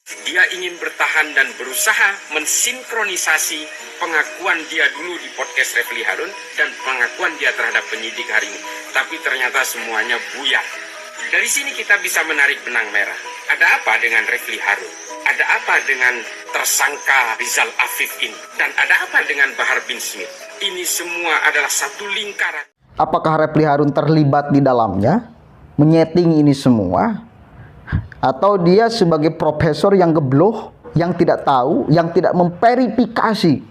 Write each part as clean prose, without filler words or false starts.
Dia ingin bertahan dan berusaha mensinkronisasi pengakuan dia dulu di podcast Refli Harun dan pengakuan dia terhadap penyidik hari ini. Tapi ternyata semuanya buyar. Dari sini kita bisa menarik benang merah. Ada apa dengan Refli Harun? Ada apa dengan tersangka Rizal Afif ini? Dan ada apa dengan Bahar bin Smith? Ini semua adalah satu lingkaran. Apakah Refli Harun terlibat di dalamnya, menyeting ini semua? Atau dia sebagai profesor yang gebloh, yang tidak tahu, yang tidak memverifikasi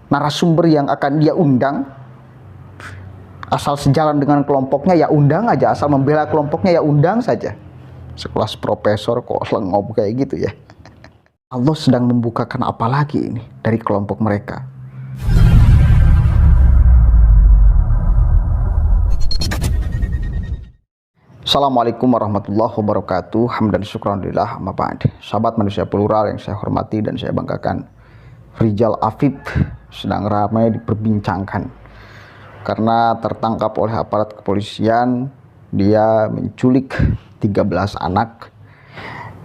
narasumber yang akan dia undang, asal sejalan dengan kelompoknya ya undang aja, asal membela kelompoknya ya undang saja. Sekelas profesor kok lengop kayak gitu ya. Allah sedang membukakan apa lagi ini dari kelompok mereka. Assalamualaikum warahmatullahi wabarakatuh. Hamdan syukran lillah amma ba'd. Sahabat manusia plural yang saya hormati dan saya banggakan, Rizal Afif sedang ramai diperbincangkan karena tertangkap oleh aparat kepolisian. Dia menculik 13 anak.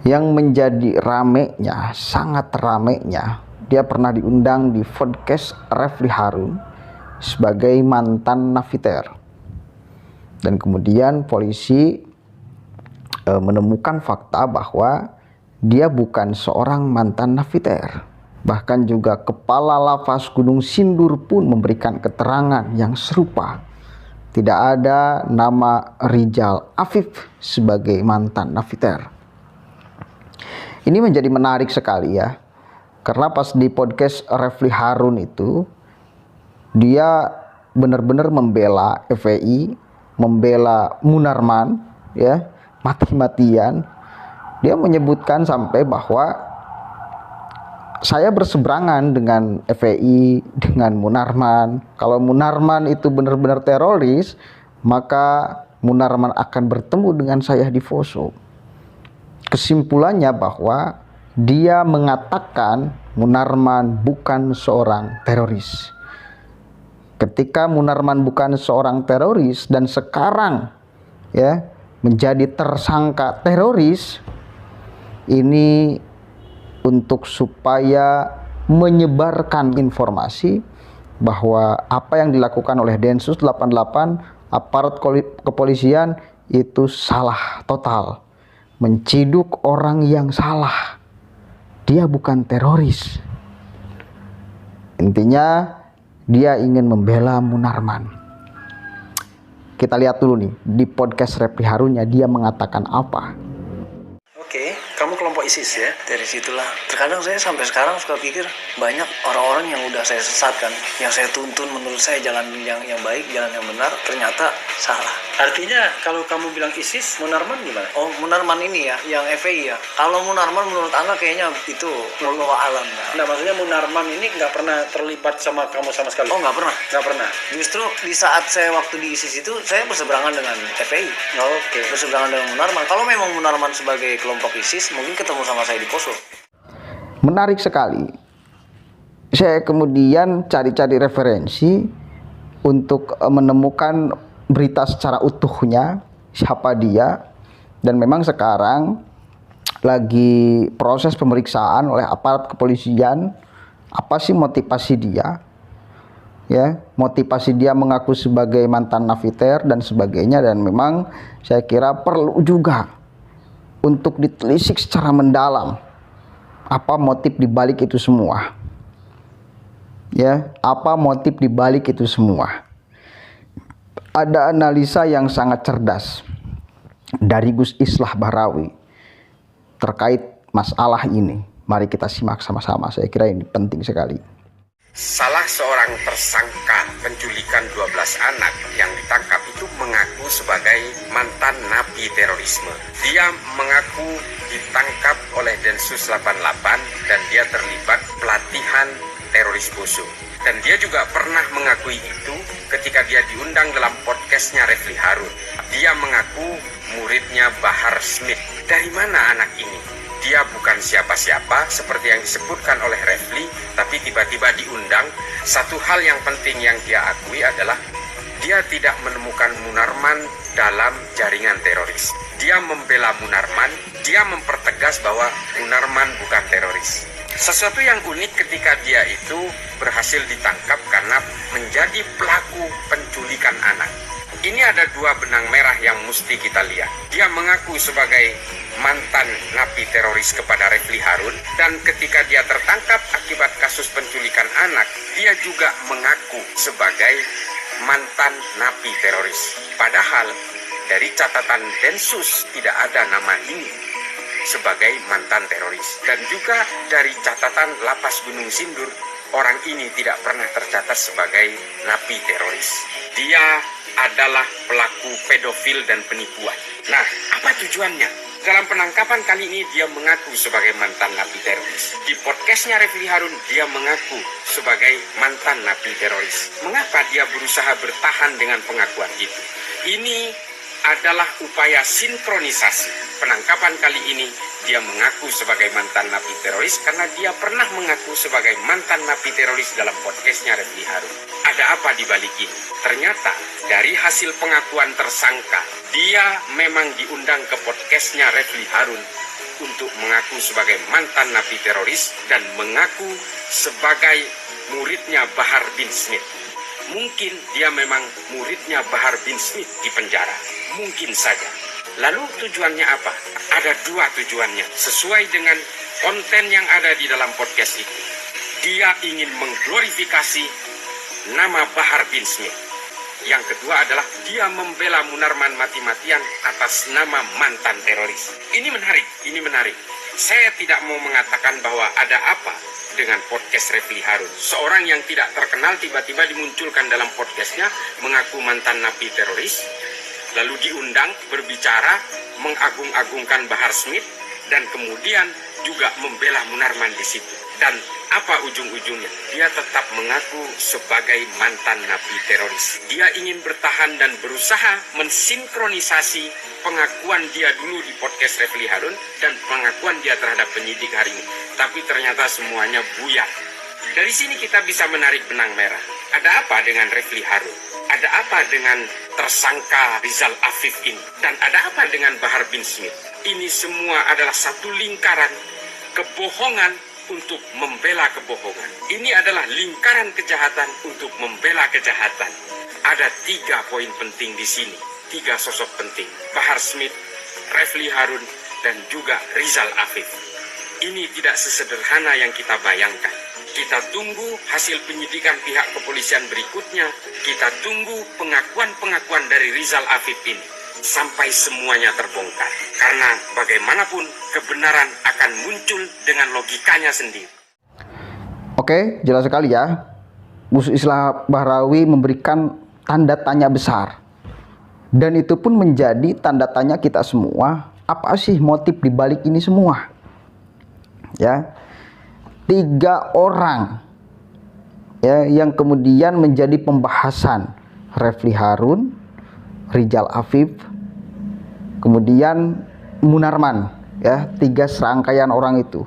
Yang menjadi ramenya, sangat ramenya, dia pernah diundang di podcast Refli Harun sebagai mantan napiter. Dan kemudian polisi menemukan fakta bahwa dia bukan seorang mantan napiter. Bahkan juga Kepala Lapas Gunung Sindur pun memberikan keterangan yang serupa. Tidak ada nama Rizal Afif sebagai mantan napiter. Ini menjadi menarik sekali ya. Karena pas di podcast Refli Harun itu, dia benar-benar membela FPI, membela Munarman, ya, mati-matian. Dia menyebutkan sampai bahwa saya berseberangan dengan FPI, dengan Munarman. Kalau Munarman itu benar-benar teroris, maka Munarman akan bertemu dengan saya di Poso. Kesimpulannya bahwa dia mengatakan Munarman bukan seorang teroris. Ketika Munarman bukan seorang teroris dan sekarang ya menjadi tersangka teroris, ini untuk supaya menyebarkan informasi bahwa apa yang dilakukan oleh Densus 88 aparat kepolisian itu salah total, menciduk orang yang salah. Dia bukan teroris. Intinya dia ingin membela Munarman. Kita lihat dulu nih di podcast Refli Harunnya dia mengatakan apa. Oke, kamu kelompok ISIS ya. Dari situlah terkadang saya sampai sekarang suka pikir banyak orang-orang yang udah saya sesatkan, yang saya tuntun menurut saya jalan yang baik, jalan yang benar, ternyata salah. Artinya kalau kamu bilang ISIS, Munarman gimana? Oh, Munarman ini ya, yang FPI ya. Kalau Munarman menurut Anda kayaknya itu wallahu alam. Nah, maksudnya Munarman ini nggak pernah terlibat sama kamu sama sekali? Oh, nggak pernah. Nggak pernah? Justru di saat saya waktu di ISIS itu, saya berseberangan dengan FPI. Oke. Berseberangan dengan Munarman. Kalau memang Munarman sebagai kelompok ISIS, mungkin ketemu sama saya di Poso. Menarik sekali. Saya kemudian cari-cari referensi untuk menemukan berita secara utuhnya, siapa dia. Dan memang sekarang lagi proses pemeriksaan oleh aparat kepolisian. Apa sih motivasi dia? Ya, motivasi dia mengaku sebagai mantan napiter dan sebagainya. Dan memang saya kira perlu juga untuk ditelisik secara mendalam apa motif dibalik itu semua. Ya, apa motif dibalik itu semua? Ada analisa yang sangat cerdas dari Gus Islah Bahrawi terkait masalah ini. Mari kita simak sama-sama. Saya kira ini penting sekali. Salah seorang tersangka penculikan 12 anak yang ditangkap itu mengaku sebagai mantan napi terorisme. Dia mengaku ditangkap oleh Densus 88 dan dia terlibat pelatihan teroris Poso. Dan dia juga pernah mengakui itu ketika dia diundang dalam podcastnya Refli Harun. Dia mengaku muridnya Bahar Smith. Dari mana anak ini? Dia bukan siapa-siapa seperti yang disebutkan oleh Refli, tapi tiba-tiba diundang. Satu hal yang penting yang dia akui adalah dia tidak menemukan Munarman dalam jaringan teroris. Dia membela Munarman, dia mempertegas bahwa Munarman bukan teroris. Sesuatu yang unik ketika dia itu berhasil ditangkap karena menjadi pelaku penculikan anak. Ini ada dua benang merah yang mesti kita lihat. Dia mengaku sebagai mantan napi teroris kepada Refli Harun, dan ketika dia tertangkap akibat kasus penculikan anak, dia juga mengaku sebagai mantan napi teroris. Padahal dari catatan Densus tidak ada nama ini sebagai mantan teroris. Dan juga dari catatan Lapas Gunung Sindur, orang ini tidak pernah tercatat sebagai napi teroris. Dia adalah pelaku pedofil dan penipuan. Nah, apa tujuannya? Dalam penangkapan kali ini dia mengaku sebagai mantan napi teroris. Di podcastnya Refli Harun, dia mengaku sebagai mantan napi teroris. Mengapa dia berusaha bertahan dengan pengakuan itu? Ini adalah upaya sinkronisasi. Penangkapan kali ini dia mengaku sebagai mantan napi teroris karena dia pernah mengaku sebagai mantan napi teroris dalam podcastnya Refli Harun. Ada apa di balik ini? Ternyata dari hasil pengakuan tersangka, dia memang diundang ke podcastnya Refli Harun untuk mengaku sebagai mantan napi teroris dan mengaku sebagai muridnya Bahar bin Smith. Mungkin dia memang muridnya Bahar bin Smith di penjara. Mungkin saja. Lalu tujuannya apa? Ada dua tujuannya. Sesuai dengan konten yang ada di dalam podcast itu. Dia ingin mengglorifikasi nama Bahar bin Smith. Yang kedua adalah dia membela Munarman mati-matian atas nama mantan teroris. Ini menarik. Saya tidak mau mengatakan bahwa ada apa dengan podcast Refli Harun. Seorang yang tidak terkenal tiba-tiba dimunculkan dalam podcastnya mengaku mantan napi teroris, lalu diundang berbicara mengagung-agungkan Bahar Smith dan kemudian juga membela Munarman di situ. Dan apa ujung-ujungnya? Dia tetap mengaku sebagai mantan napi teroris. Dia ingin bertahan dan berusaha mensinkronisasi pengakuan dia dulu di podcast Refli Harun dan pengakuan dia terhadap penyidik hari ini. Tapi ternyata semuanya buyar. Dari sini kita bisa menarik benang merah. Ada apa dengan Refli Harun? Ada apa dengan tersangka Rizal Afif ini? Dan ada apa dengan Bahar bin Smith? Ini semua adalah satu lingkaran kebohongan untuk membela kebohongan. Ini adalah lingkaran kejahatan untuk membela kejahatan. Ada 3 poin penting di sini. 3 sosok penting. Bahar Smith, Refli Harun, dan juga Rizal Afif. Ini tidak sesederhana yang kita bayangkan. Kita tunggu hasil penyidikan pihak kepolisian berikutnya. Kita tunggu pengakuan-pengakuan dari Rizal Afif ini sampai semuanya terbongkar. Karena bagaimanapun kebenaran akan muncul dengan logikanya sendiri. Oke, jelas sekali ya. Gus Islah Bahrawi memberikan tanda tanya besar. Dan itu pun menjadi tanda tanya kita semua. Apa sih motif dibalik ini semua? Ya, 3 orang ya yang kemudian menjadi pembahasan. Refli Harun, Rizal Afif, kemudian Munarman, ya, 3 serangkaian orang itu.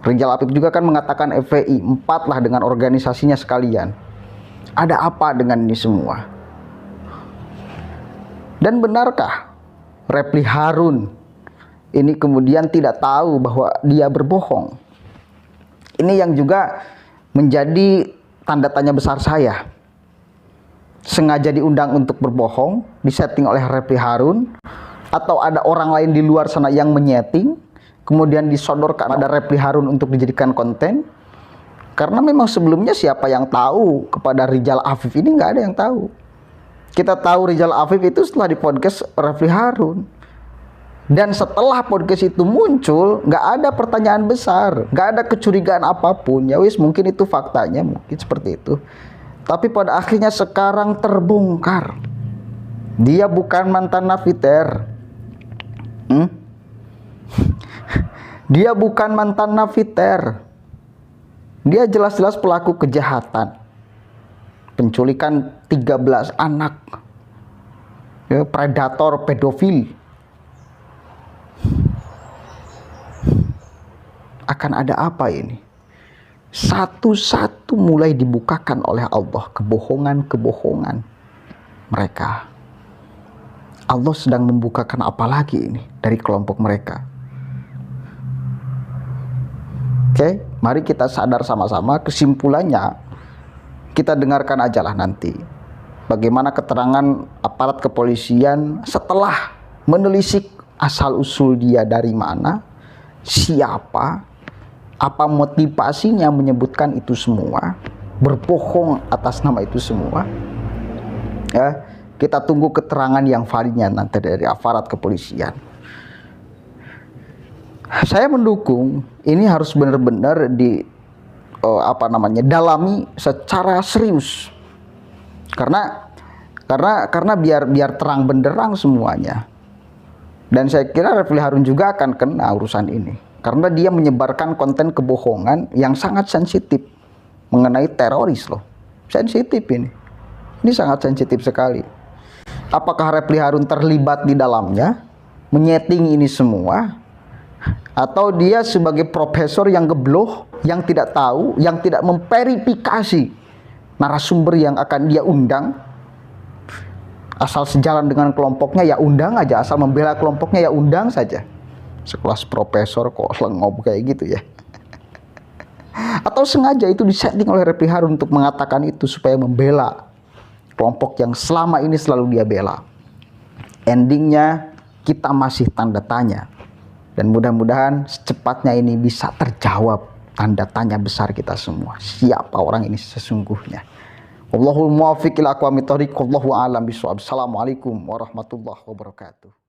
Rizal Afif juga kan mengatakan FPI 4 lah dengan organisasinya sekalian. Ada apa dengan ini semua? Dan benarkah Refli Harun ini kemudian tidak tahu bahwa dia berbohong? Ini yang juga menjadi tanda tanya besar saya. Sengaja diundang untuk berbohong, disetting oleh Refli Harun, atau ada orang lain di luar sana yang menyeting, kemudian disodorkan pada Refli Harun untuk dijadikan konten. Karena memang sebelumnya siapa yang tahu kepada Rizal Afif ini, nggak ada yang tahu. Kita tahu Rizal Afif itu setelah di podcast Refli Harun. Dan setelah podcast itu muncul, nggak ada pertanyaan besar, nggak ada kecurigaan apapun. Ya wis, mungkin itu faktanya, mungkin seperti itu. Tapi pada akhirnya sekarang terbongkar. Dia bukan mantan napiter. Dia bukan mantan napiter. Dia jelas-jelas pelaku kejahatan. Penculikan 13 anak. Ya, predator, pedofil. Akan ada apa ini? Satu-satu mulai dibukakan oleh Allah kebohongan-kebohongan mereka. Allah sedang membukakan apa lagi ini dari kelompok mereka. Oke, mari kita sadar sama-sama. Kesimpulannya kita dengarkan ajalah nanti bagaimana keterangan aparat kepolisian setelah menelisik asal-usul dia dari mana, siapa, apa motivasinya menyebutkan itu semua, berbohong atas nama itu semua. Ya, kita tunggu keterangan yang validnya nanti dari aparat kepolisian. Saya mendukung ini harus benar-benar dalami secara serius. Karena biar terang benderang semuanya. Dan saya kira Refli Harun juga akan kena urusan ini. Karena dia menyebarkan konten kebohongan yang sangat sensitif mengenai teroris loh. Sensitif ini. Ini sangat sensitif sekali. Apakah Refli Harun terlibat di dalamnya, menyeting ini semua, atau dia sebagai profesor yang gebloh, yang tidak tahu, yang tidak memverifikasi narasumber yang akan dia undang, asal sejalan dengan kelompoknya ya undang aja, asal membela kelompoknya ya undang saja. Sekelas profesor kok lengop kayak gitu ya. Atau sengaja itu disetting oleh Refli Harun untuk mengatakan itu supaya membela kelompok yang selama ini selalu dia bela. Endingnya kita masih tanda tanya. Dan mudah-mudahan secepatnya ini bisa terjawab tanda tanya besar kita semua. Siapa orang ini sesungguhnya? Wallahul muwaffiq ila aqwamit thoriq. Wallahu a'lam bishawab. Assalamualaikum warahmatullahi wabarakatuh.